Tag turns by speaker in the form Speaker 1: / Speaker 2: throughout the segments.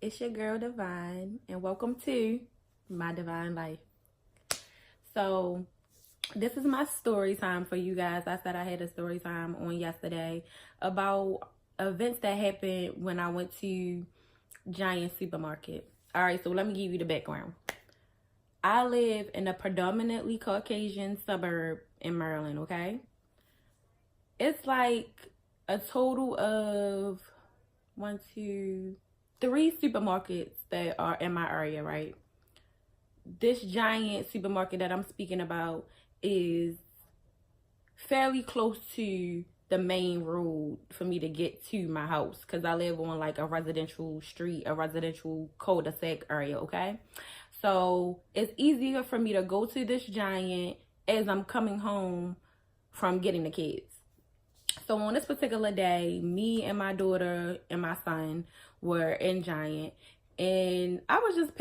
Speaker 1: It's your girl Divine, and welcome to my Divine Life. So, this is my story time for you guys. I said I had a story time on yesterday about events that happened when I went to Giant supermarket. All right, so let me give you the background. I live in a predominantly Caucasian suburb in Maryland, okay? It's like a total of 3 supermarkets that are in my area, right? This Giant supermarket that I'm speaking about is fairly close to the main road for me to get to my house because I live on like a residential street, a residential cul-de-sac area, okay? So it's easier for me to go to this Giant as I'm coming home from getting the kids. So on this particular day, me and my daughter and my son were in Giant, and I wasn't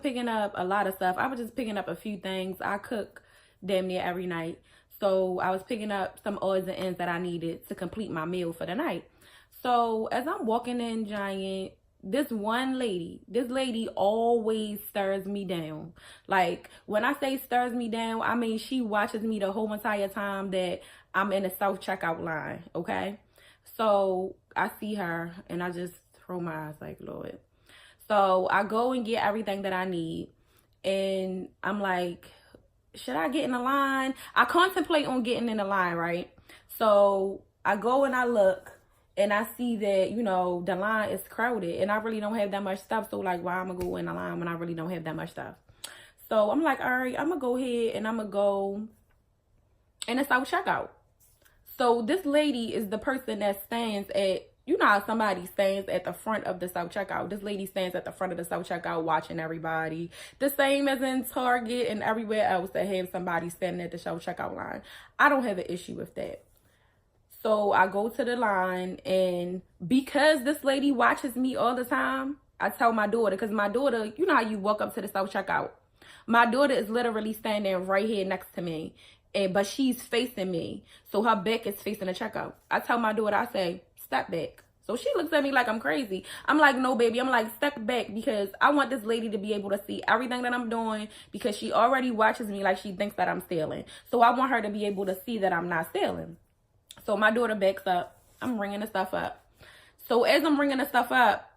Speaker 1: picking up a lot of stuff. I was just picking up a few things. I cook damn near every night. So I was picking up some odds and ends that I needed to complete my meal for the night. So as I'm walking in Giant, this lady always stares me down. Like, when I say stares me down, I mean she watches me the whole entire time that I'm in the self checkout line, okay? So I see her and I just throw my eyes like, Lord. So I go and get everything that I need, and I'm like, should I get in the line? I contemplate on getting in the line, right? So I go and I look, and I see that, the line is crowded, and I really don't have that much stuff. So, like, why I'm going to go in the line when I really don't have that much stuff? So I'm like, all right, I'm going to go ahead and I'm going to go in the self-checkout. So this lady is the person that stands at, how somebody stands at the front of the self-checkout. This lady stands at the front of the self-checkout watching everybody. The same as in Target and everywhere else that have somebody standing at the self-checkout line. I don't have an issue with that. So I go to the line, and because this lady watches me all the time, I tell my daughter, because my daughter, you know how you walk up to the self-checkout? My daughter is literally standing right here next to me, but she's facing me. So her back is facing the checkout. I tell my daughter, I say, step back. So she looks at me like I'm crazy. I'm like, no, baby. I'm like, step back, because I want this lady to be able to see everything that I'm doing, because she already watches me like she thinks that I'm stealing. So I want her to be able to see that I'm not stealing. So my daughter backs up. I'm bringing the stuff up. So as I'm bringing the stuff up,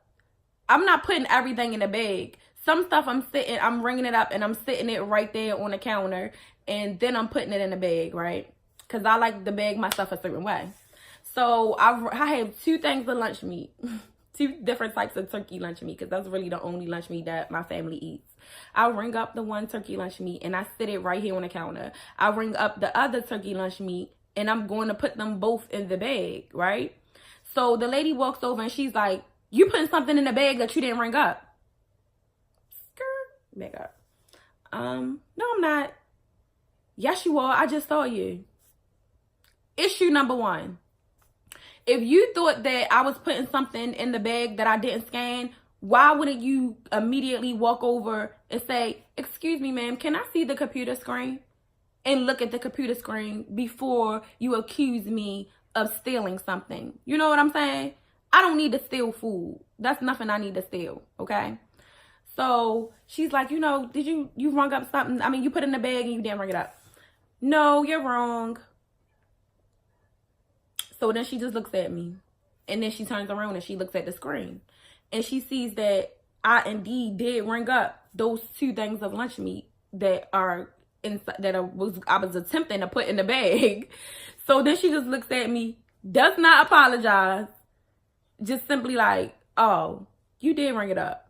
Speaker 1: I'm not putting everything in the bag. Some stuff I'm bringing it up and I'm sitting it right there on the counter, and then I'm putting it in the bag, right? Because I like to bag my stuff a certain way. So I have 2 things of lunch meat, 2 different types of turkey lunch meat, because that's really the only lunch meat that my family eats. I ring up the one turkey lunch meat and I sit it right here on the counter. I ring up the other turkey lunch meat and I'm going to put them both in the bag, right? So the lady walks over and she's like, you putting something in the bag that you didn't ring up. Skirt, back up. No, I'm not. Yes, you are. I just saw you. Issue number 1. If you thought that I was putting something in the bag that I didn't scan, why wouldn't you immediately walk over and say, excuse me, ma'am, can I see the computer screen? And look at the computer screen before you accuse me of stealing something. You know what I'm saying? I don't need to steal food. That's nothing I need to steal, okay? So she's like, did you rung up something? I mean, you put it in the bag and you didn't ring it up. No, you're wrong. So then she just looks at me. And then she turns around and she looks at the screen. And she sees that I indeed did ring up those 2 things of lunch meat that are I was attempting to put in the bag. So then she just looks at me, does not apologize, just simply like, oh, you did ring it up,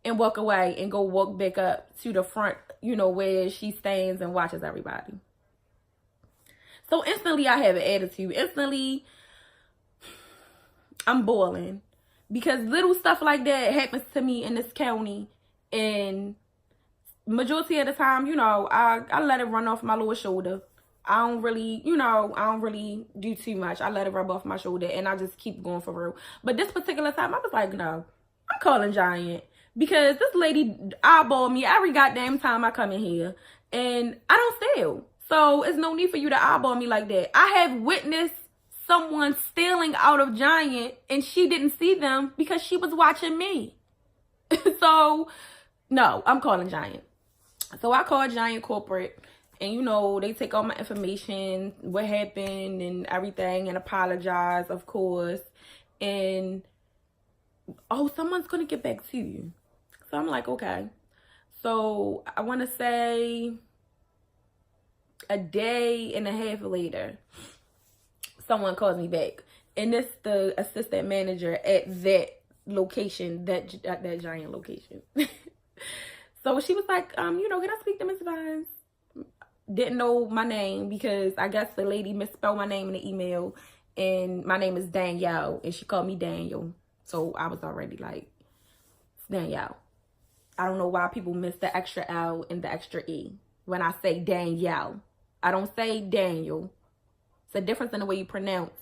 Speaker 1: and walk away and go walk back up to the front, where she stands and watches everybody. So instantly I have an attitude. Instantly I'm boiling, because little stuff like that happens to me in this county, and majority of the time, I let it run off my lower shoulder. I don't really do too much. I let it rub off my shoulder and I just keep going for real. But this particular time, I was like, no, I'm calling Giant, because this lady eyeballed me every goddamn time I come in here, and I don't steal. So it's no need for you to eyeball me like that. I have witnessed someone stealing out of Giant, and she didn't see them because she was watching me. So, no, I'm calling Giant. So I called Giant Corporate, and you know, they take all my information, what happened and everything, and apologize, of course. And, oh, someone's going to get back to you. So I'm like, okay. So I want to say a day and a half later, someone calls me back. And it's the assistant manager at that location, that Giant location. So she was like, you know, can I speak to Ms. Vines? Didn't know my name because I guess the lady misspelled my name in the email. And my name is Danielle. And she called me Daniel. So I was already like, it's Danielle. I don't know why people miss the extra L and the extra E when I say Danielle. I don't say Daniel. It's a difference in the way you pronounce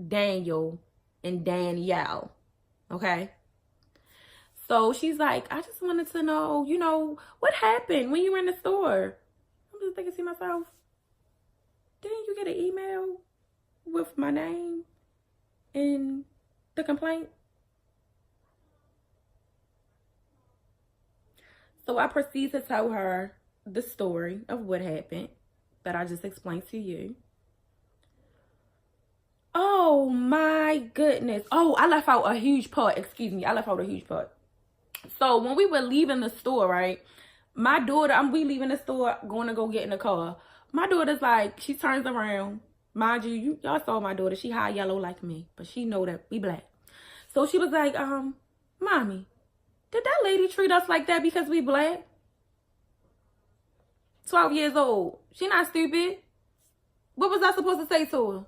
Speaker 1: Daniel and Danielle. Okay? So she's like, I just wanted to know, you know, what happened when you were in the store? I'm just thinking to myself, didn't you get an email with my name and the complaint? So I proceed to tell her the story of what happened that I just explained to you. Oh my goodness. Oh, I left out a huge part. Excuse me. I left out a huge part. So when we were leaving the store, right? My daughter, we leaving the store, going to go get in the car. My daughter's like, she turns around. Mind you, y'all saw my daughter. She high yellow like me, but she know that we black. So she was like, Mommy, did that lady treat us like that because we black? 12 years old. She not stupid. What was I supposed to say to her?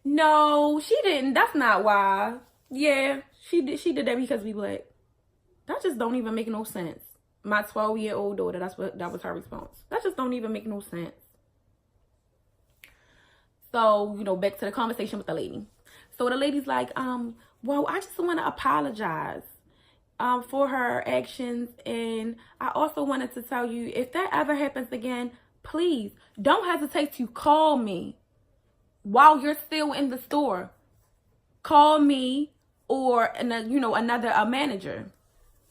Speaker 1: No, she didn't. That's not why. Yeah, she did that because we black. That just don't even make no sense. My 12-year-old daughter, that was her response. That just don't even make no sense. So, you know, back to the conversation with the lady. So the lady's like, well, I just want to apologize for her actions. And I also wanted to tell you, if that ever happens again, please don't hesitate to call me while you're still in the store. Call me or, you know, another manager,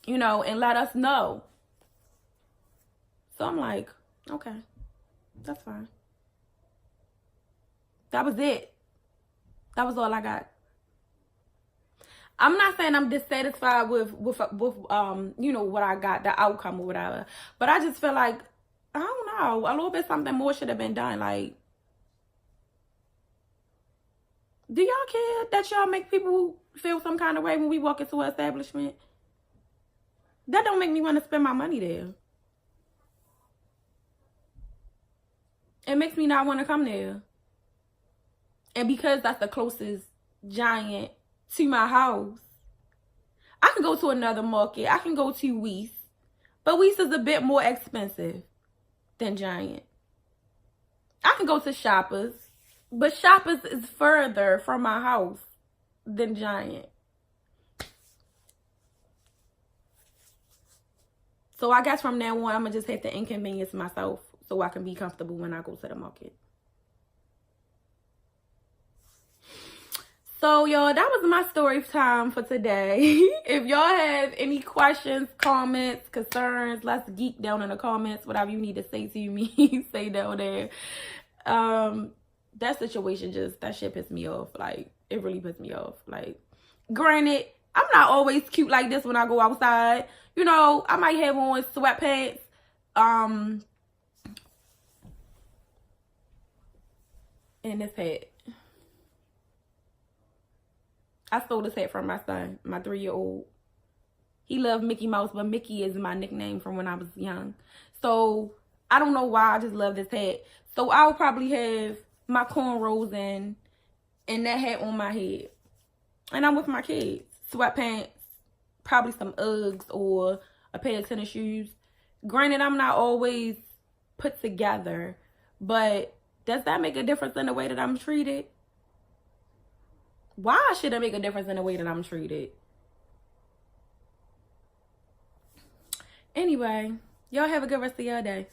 Speaker 1: you know, and let us know. So I'm like, okay, that's fine. That was it. That was all I got. I'm not saying I'm dissatisfied with you know, what I got, the outcome or whatever. But I just feel like, I don't know, a little bit something more should have been done. Like, do y'all care that y'all make people feel some kind of way when we walk into an establishment? That don't make me want to spend my money there. It makes me not want to come there. And because that's the closest Giant to my house, I can go to another market. I can go to Weiss. But Weiss is a bit more expensive than Giant. I can go to Shoppers. But Shoppers is further from my house than Giant. So I guess from now on, I'm going to just have to inconvenience myself so I can be comfortable when I go to the market. So, y'all, that was my story time for today. If y'all have any questions, comments, concerns, let's geek down in the comments. Whatever you need to say to me, say down there. That situation that shit pissed me off. Like, it really pissed me off. Like, granted, I'm not always cute like this when I go outside. You know, I might have on sweatpants. And this hat. I stole this hat from my son, my 3-year-old. He loved Mickey Mouse, but Mickey is my nickname from when I was young. So, I don't know why I just love this hat. So, I'll probably have my cornrows in and that hat on my head. And I'm with my kids. Sweatpants, probably some Uggs or a pair of tennis shoes. Granted, I'm not always put together, but does that make a difference in the way that I'm treated? Why should it make a difference in the way that I'm treated? Anyway, y'all have a good rest of your day.